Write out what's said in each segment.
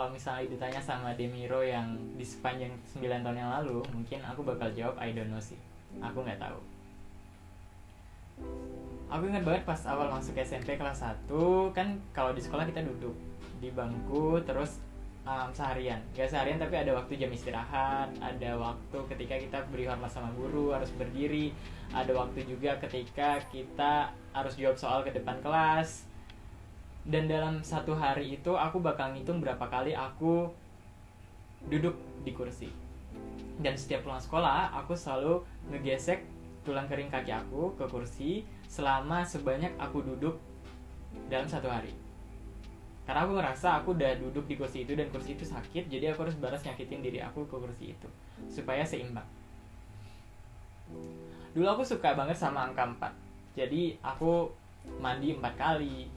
kalau misalnya ditanya sama Demiro yang di sepanjang 9 tahun yang lalu, mungkin aku bakal jawab I don't know sih. Aku nggak tahu. Aku ingat banget pas awal masuk SMP kelas 1, kan kalau di sekolah kita duduk di bangku terus seharian. Gak seharian tapi ada waktu jam istirahat, ada waktu ketika kita beri hormat sama guru, harus berdiri, ada waktu juga ketika kita harus jawab soal ke depan kelas. Dan dalam satu hari itu aku bakal ngitung berapa kali aku duduk di kursi. Dan setiap pulang sekolah aku selalu ngegesek tulang kering kaki aku ke kursi selama sebanyak aku duduk dalam satu hari. Karena aku ngerasa aku udah duduk di kursi itu dan kursi itu sakit, jadi aku harus balas nyakitin diri aku ke kursi itu supaya seimbang. Dulu aku suka banget sama angka 4. Jadi aku mandi 4 kali,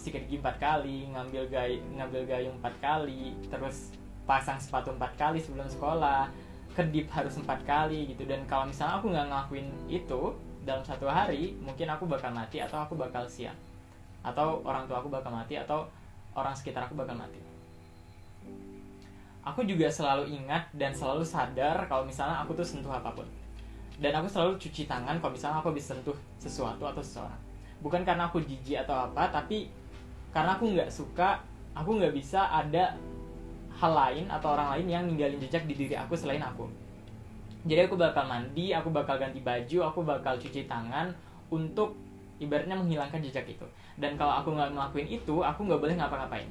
sikat gigi 4 kali, ngambil gayung 4 kali, terus pasang sepatu 4 kali sebelum sekolah, kedip harus 4 kali gitu. Dan kalau misalnya aku nggak ngelakuin itu dalam satu hari, mungkin aku bakal mati atau aku bakal siap, atau orang tua aku bakal mati, atau orang sekitar aku bakal mati. Aku juga selalu ingat dan selalu sadar kalau misalnya aku tuh sentuh apapun. Dan aku selalu cuci tangan kalau misalnya aku bisa sentuh sesuatu atau seseorang. Bukan karena aku jijik atau apa, tapi karena aku nggak suka, aku nggak bisa ada hal lain atau orang lain yang ninggalin jejak di diri aku selain aku. Jadi aku bakal mandi, aku bakal ganti baju, aku bakal cuci tangan untuk ibaratnya menghilangkan jejak itu. Dan kalau aku nggak ngelakuin itu, aku nggak boleh ngapa-ngapain.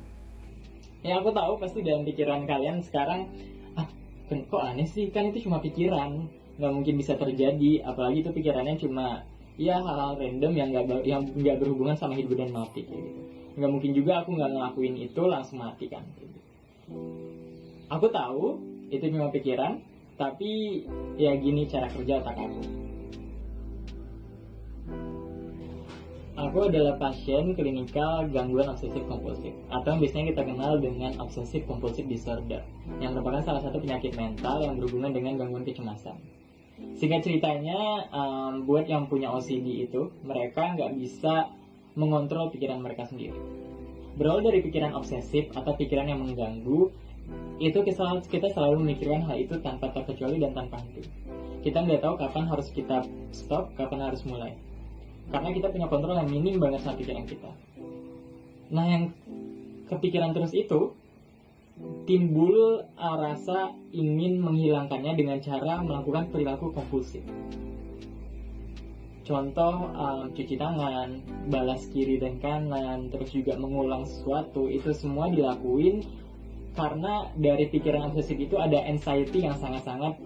Ya aku tahu pasti dalam pikiran kalian sekarang, kok aneh sih, kan itu cuma pikiran, nggak mungkin bisa terjadi. Apalagi itu pikirannya cuma ya hal-hal random yang nggak berhubungan sama hidup dan mati kayak gitu. Nggak mungkin juga aku nggak ngelakuin itu langsung mati kan. Aku tahu itu cuma pikiran, tapi ya gini cara kerja otak aku. Aku adalah pasien klinikal gangguan obsesif kompulsif, atau yang biasanya kita kenal dengan obsesif kompulsif disorder, yang merupakan salah satu penyakit mental yang berhubungan dengan gangguan kecemasan. Singkat ceritanya, buat yang punya OCD itu, mereka nggak bisa mengontrol pikiran mereka sendiri. Berawal dari pikiran obsesif atau pikiran yang mengganggu, itu kita selalu memikirkan hal itu tanpa terkecuali dan tanpa henti. Kita nggak tahu kapan harus kita stop, kapan harus mulai. Karena kita punya kontrol yang minim banget sama pikiran kita. Nah, yang kepikiran terus itu timbul rasa ingin menghilangkannya dengan cara melakukan perilaku kompulsif. Contoh, cuci tangan, balas kiri dan kanan, terus juga mengulang sesuatu, itu semua dilakuin karena dari pikiran obsesif itu ada anxiety yang sangat-sangat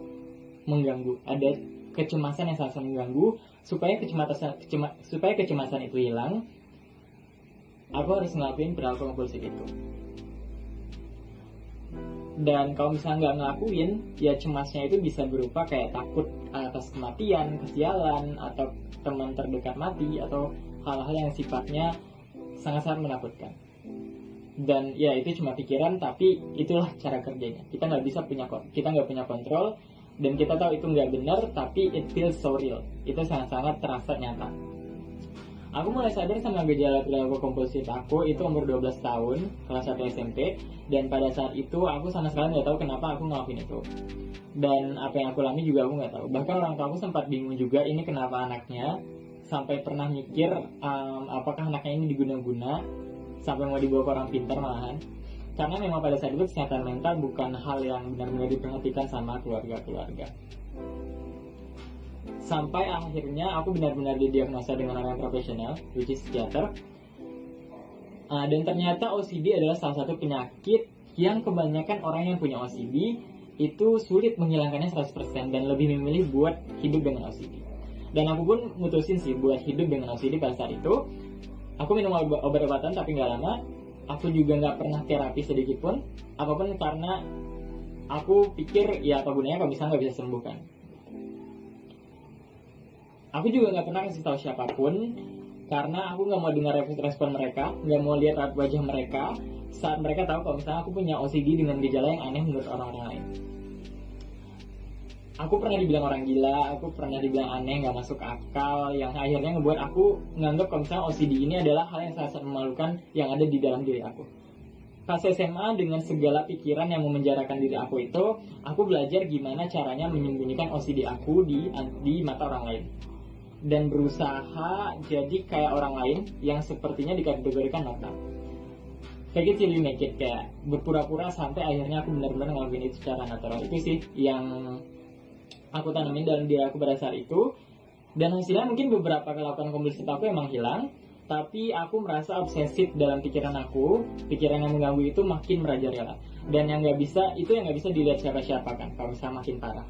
mengganggu, ada kecemasan yang sangat mengganggu. Supaya kecemasan itu hilang, aku harus ngelakuin perilaku kompulsif itu. Dan kalau misalnya nggak ngelakuin, ya cemasnya itu bisa berupa kayak takut atas kematian, kesialan, atau teman terdekat mati, atau hal-hal yang sifatnya sangat-sangat menakutkan. Dan ya itu cuma pikiran, tapi itulah cara kerjanya. Kita nggak punya kontrol. Dan kita tahu itu nggak benar, tapi it feels so real. Itu sangat-sangat terasa nyata. Aku mulai sadar sama gejala perilaku kompulsif aku itu umur 12 tahun, kelas 1 SMP. Dan pada saat itu aku sama sekali nggak tahu kenapa aku ngelakuin itu. Dan apa yang aku alami juga aku nggak tahu. Bahkan orang tua aku sempat bingung juga ini kenapa anaknya. Sampai pernah mikir apakah anaknya ini diguna-guna, sampai mau dibawa ke orang pintar malahan. Karena memang pada saat itu kesehatan mental bukan hal yang benar-benar diperhatikan sama keluarga-keluarga. Sampai akhirnya aku benar-benar didiagnosa dengan orang profesional, which is psikiater. Dan ternyata OCD adalah salah satu penyakit yang kebanyakan orang yang punya OCD itu sulit menghilangkannya 100% dan lebih memilih buat hidup dengan OCD. Dan aku pun mutusin sih buat hidup dengan OCD pada saat itu. Aku minum obat-obatan tapi nggak lama. Aku juga nggak pernah terapi sedikit pun, apapun, karena aku pikir ya apa gunanya kalau misalnya nggak bisa sembuhkan. Aku juga nggak pernah kasih tahu siapapun, karena aku nggak mau dengar respon mereka, nggak mau lihat wajah mereka saat mereka tahu kalau misalnya aku punya OCD dengan gejala yang aneh menurut orang-orang lain. Aku pernah dibilang orang gila, aku pernah dibilang aneh, nggak masuk akal, yang akhirnya ngebuat aku nganggap kalau misalnya OCD ini adalah hal yang sangat memalukan yang ada di dalam diri aku. Pas SMA dengan segala pikiran yang memenjarakan diri aku itu, aku belajar gimana caranya menyembunyikan OCD aku di mata orang lain. Dan berusaha jadi kayak orang lain yang sepertinya dikategorikan normal. Fake it till you make it, kayak berpura-pura sampai akhirnya aku benar-benar ngelakuin itu secara natural. Itu sih yang aku tanamin dalam diri aku pada saat itu. Dan hasilnya mungkin beberapa kelakuan kompulsif aku emang hilang, tapi aku merasa obsesif dalam pikiran aku. Pikiran yang mengganggu itu makin merajalela, dan yang nggak bisa dilihat siapa-siapa kan, kalau misalnya makin parah,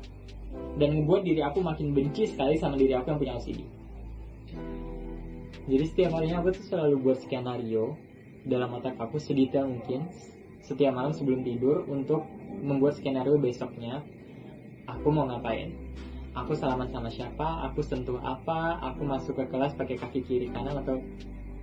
dan membuat diri aku makin benci sekali sama diri aku yang punya OCD. Jadi setiap harinya aku tuh selalu buat skenario dalam otak aku sedetail mungkin setiap malam sebelum tidur untuk membuat skenario besoknya aku mau ngapain. Aku salaman sama siapa, aku sentuh apa, aku masuk ke kelas pakai kaki kiri kanan atau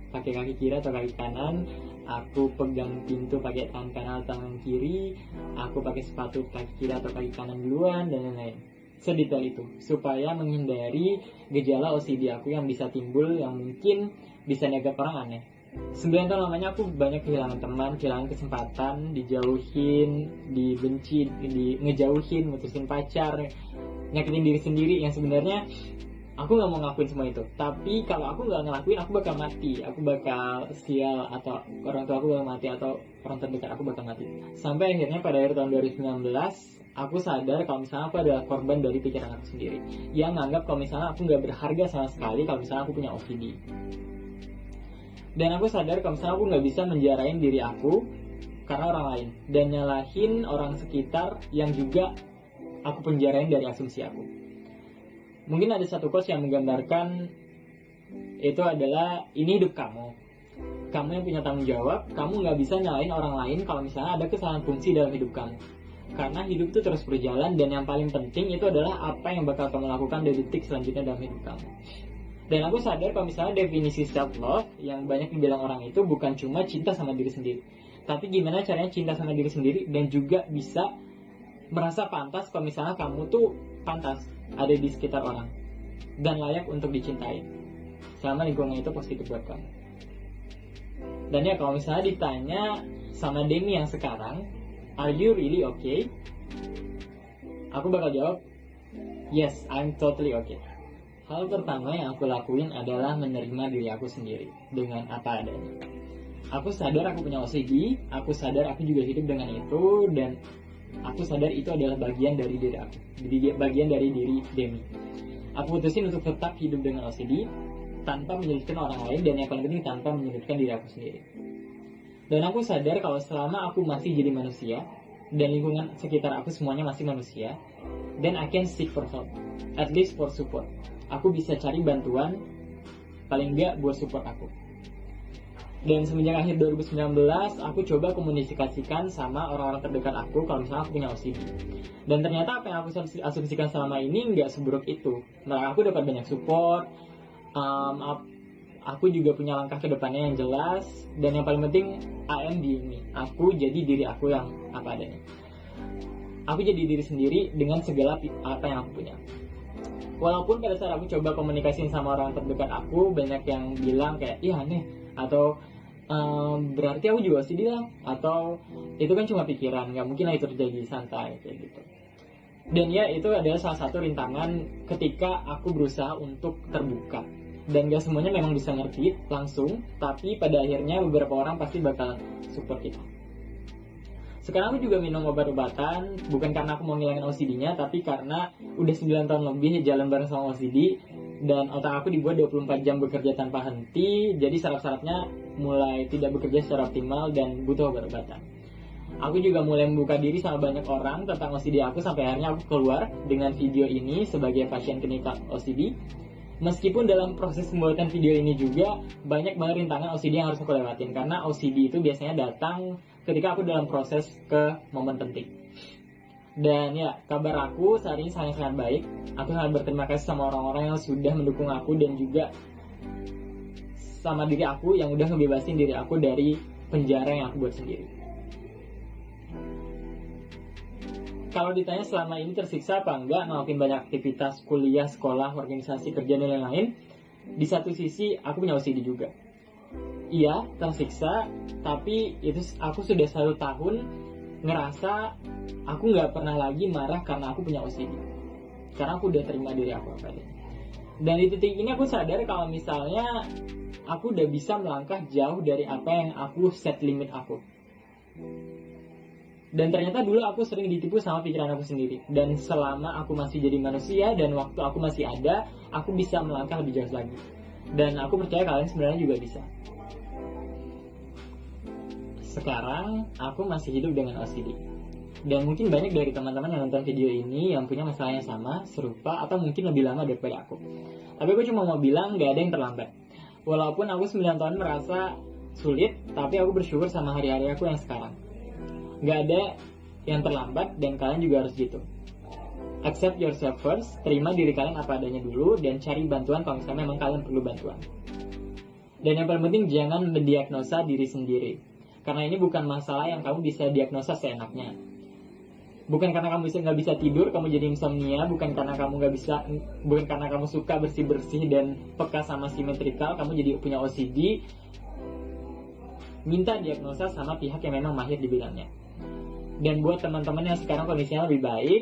pakai kaki kiri atau kaki kanan, aku pegang pintu pakai tangan kanan atau tangan kiri, aku pakai sepatu kaki kiri atau kaki kanan duluan, dan lain-lain. Sedetail itu, supaya menghindari gejala OCD aku yang bisa timbul, yang mungkin bisa dianggap orang aneh. 9 tahun lamanya aku banyak kehilangan teman, kehilangan kesempatan, dijauhin, dibenci, ngejauhin, mutusin pacar, nyakitin diri sendiri, yang sebenarnya aku nggak mau ngelakuin semua itu. Tapi kalau aku nggak ngelakuin, aku bakal mati, aku bakal sial, atau orang tua aku bakal mati, atau orang terdekat aku bakal mati. Sampai akhirnya pada akhir tahun 2019 aku sadar kalau misalnya aku adalah korban dari pikiran aku sendiri, yang nganggap kalau misalnya aku nggak berharga sama sekali kalau misalnya aku punya OCD. Dan aku sadar kalau misalnya aku nggak bisa menjarain diri aku karena orang lain, dan nyalahin orang sekitar yang juga aku penjarain dari asumsi aku. Mungkin ada satu quotes yang menggambarkan itu adalah, ini hidup kamu yang punya tanggung jawab, kamu nggak bisa nyalain orang lain kalau misalnya ada kesalahan fungsi dalam hidup kamu, karena hidup itu terus berjalan, dan yang paling penting itu adalah apa yang bakal kamu lakukan di detik selanjutnya dalam hidup kamu. Dan aku sadar kalau misalnya definisi self love yang banyak dibilang orang itu bukan cuma cinta sama diri sendiri, tapi gimana caranya cinta sama diri sendiri dan juga bisa merasa pantas kalau misalnya kamu tuh pantas ada di sekitar orang dan layak untuk dicintai selama lingkungan itu positif buat kamu. Dan ya kalau misalnya ditanya sama Demi yang sekarang, are you really okay? Aku bakal jawab, yes, I'm totally okay. Hal pertama yang aku lakuin adalah menerima diri aku sendiri dengan apa adanya. Aku sadar aku punya OCD, aku sadar aku juga hidup dengan itu, dan aku sadar itu adalah bagian dari diri aku, bagian dari diri Demi. Aku putusin untuk tetap hidup dengan OCD tanpa menyulitkan orang lain, dan yang paling penting tanpa menyulitkan diri aku sendiri. Dan aku sadar kalau selama aku masih jadi manusia dan lingkungan sekitar aku semuanya masih manusia, then I can seek for help, at least for support. Aku bisa cari bantuan, paling enggak buat support aku. Dan semenjak akhir 2019, aku coba komunikasikan sama orang-orang terdekat aku kalau misalnya aku punya OCD. Dan ternyata apa yang aku asumsikan selama ini nggak seburuk itu. Malah aku dapat banyak support, aku juga punya langkah ke depannya yang jelas, dan yang paling penting, I am being me. Aku jadi diri aku yang apa adanya. Aku jadi diri sendiri dengan segala apa yang aku punya. Walaupun pada saat aku coba komunikasiin sama orang terdekat aku, banyak yang bilang kayak, iya aneh, atau berarti aku juga OCD lah, atau itu kan cuma pikiran, nggak mungkin lah itu terjadi, santai, kayak gitu. Dan ya itu adalah salah satu rintangan ketika aku berusaha untuk terbuka. Dan gak semuanya memang bisa ngerti langsung, tapi pada akhirnya beberapa orang pasti bakal support kita. Sekarang aku juga minum obat-obatan, bukan karena aku mau ngilangin OCD-nya, tapi karena udah 9 tahun lebih jalan bareng sama OCD, dan otak aku dibuat 24 jam bekerja tanpa henti, jadi saraf-sarafnya mulai tidak bekerja secara optimal dan butuh obat-obatan. Aku juga mulai membuka diri sama banyak orang tentang OCD aku, sampai akhirnya aku keluar dengan video ini sebagai pasien klinikal OCD. Meskipun dalam proses pembuatan video ini juga banyak banget rintangan OCD yang harus aku lewatin, karena OCD itu biasanya datang ketika aku dalam proses ke momen penting. Dan ya, kabar aku saat ini sangat-sangat baik. Aku sangat berterima kasih sama orang-orang yang sudah mendukung aku, dan juga sama diri aku yang udah ngebebasin diri aku dari penjara yang aku buat sendiri. Kalau ditanya selama ini tersiksa apa enggak ngelakuin banyak aktivitas kuliah, sekolah, organisasi, kerja, dan lain-lain, di satu sisi aku punya OCD juga. iya tersiksa, tapi itu aku sudah 1 tahun ngerasa aku nggak pernah lagi marah karena aku punya OCD, karena aku udah terima diri aku apa adanya. Dan di titik ini aku sadar kalau misalnya aku udah bisa melangkah jauh dari apa yang aku set limit aku. Dan ternyata dulu aku sering ditipu sama pikiran aku sendiri. Dan selama aku masih jadi manusia dan waktu aku masih ada, aku bisa melangkah lebih jauh lagi. Dan aku percaya kalian sebenarnya juga bisa. Sekarang aku masih hidup dengan OCD. Dan mungkin banyak dari teman-teman yang nonton video ini yang punya masalah yang sama, serupa, atau mungkin lebih lama daripada aku. Tapi aku cuma mau bilang gak ada yang terlambat. Walaupun aku 9 tahun merasa sulit, tapi aku bersyukur sama hari-hari aku yang sekarang. Gak ada yang terlambat dan kalian juga harus gitu. Accept yourself first, terima diri kalian apa adanya dulu, dan cari bantuan kalau misalnya memang kalian perlu bantuan. Dan yang paling penting, jangan mendiagnosa diri sendiri. Karena ini bukan masalah yang kamu bisa diagnosa seenaknya. Bukan karena kamu nggak bisa tidur, kamu jadi insomnia. Bukan karena kamu suka bersih-bersih dan peka sama simetrikal, kamu jadi punya OCD. Minta diagnosa sama pihak yang memang mahir di bidangnya. Dan buat teman-teman yang sekarang kondisinya lebih baik,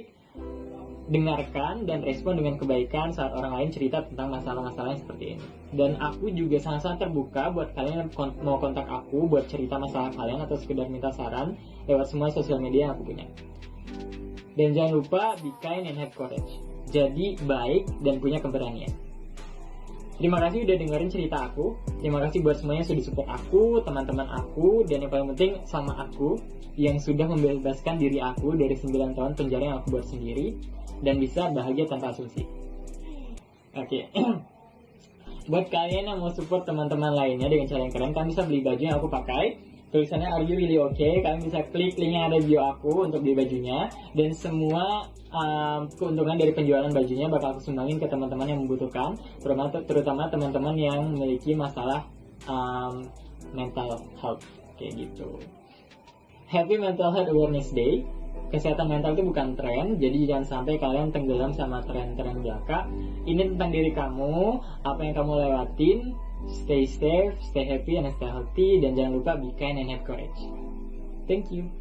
dengarkan dan respon dengan kebaikan saat orang lain cerita tentang masalah-masalah yang seperti ini. Dan aku juga sangat-sangat terbuka buat kalian yang mau kontak aku buat cerita masalah kalian atau sekedar minta saran lewat semua sosial media yang aku punya. Dan jangan lupa be kind and have courage. Jadi baik dan punya keberanian. Terima kasih udah dengerin cerita aku. Terima kasih buat semuanya yang sudah support aku, teman-teman aku, dan yang paling penting sama aku yang sudah membebaskan diri aku dari 9 tahun penjara yang aku buat sendiri dan bisa bahagia tanpa asumsi. Oke. Buat kalian yang mau support teman-teman lainnya dengan cara yang keren, kalian bisa beli baju yang aku pakai. Tulisannya Are You Really Okay? Kalian bisa klik link yang ada di bio aku untuk beli bajunya. Dan semua keuntungan dari penjualan bajunya bakal aku sumbangin ke teman-teman yang membutuhkan, terutama teman-teman yang memiliki masalah mental health kayak gitu. Happy Mental Health Awareness Day. Kesehatan mental itu bukan tren, jadi jangan sampai kalian tenggelam sama tren-tren belaka. Ini tentang diri kamu, apa yang kamu lewatin. Stay safe, stay happy, and stay healthy. Dan jangan lupa be kind and have courage. Thank you.